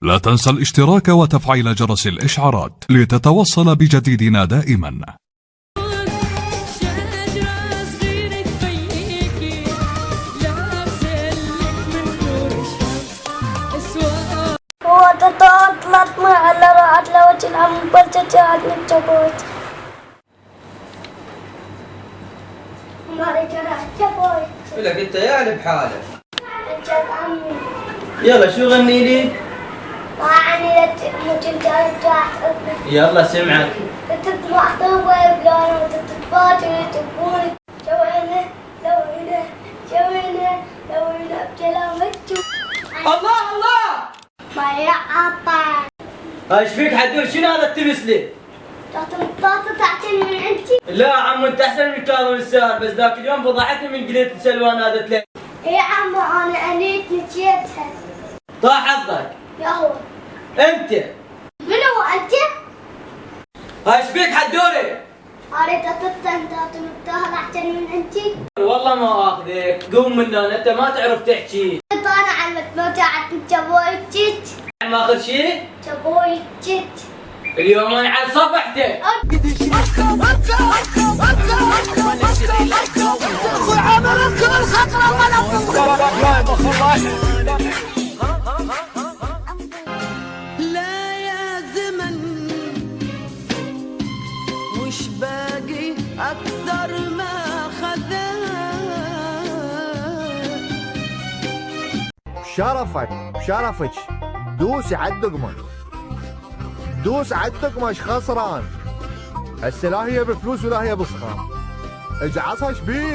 لا تنسى الاشتراك وتفعيل جرس الإشعارات لتتوصل بجديدنا دائما. وتطلت مع اللي رأت لوجه الأم بلتجاعت من جبوت مالك أنا جبوت لك انت يعني بحالك. أجاب عمي يلا شو غني لي؟ وعني ممكن ترجع يلا سمعك. تطلع طوبة بلون وتتباطي وتبوني شوينا لوينا شوينا لوينا بجلامتو الله الله ما يعطى ايش فيك حدور؟ شنو هذا التبس لي؟ تحت الطاطا تحتني من عندي. لا عم انت احسن من كاظم السار، بس ذاك اليوم فضحتني من قلت سلوان نادت لي. يا عم انا انيت نسيتها. طاح حظك. يا هو انت منو انت؟ ايش فيك حدوري؟ اريد انت تمتها احسن من عندي. والله ما اخذك، قوم من هنا انت ما تعرف تحكي. انا علمت ما تعرف جبويتك. ما اخذ شيء؟ جبويتك. اليوم انا على صفحتك. لا يا زمن وش باقي أكثر ما خذا. شرفك دوس على الدقمة، دوس على الدقمة خسران. هسه لا هي بفلوس ولا هي بصخام. اجعصها شبيك؟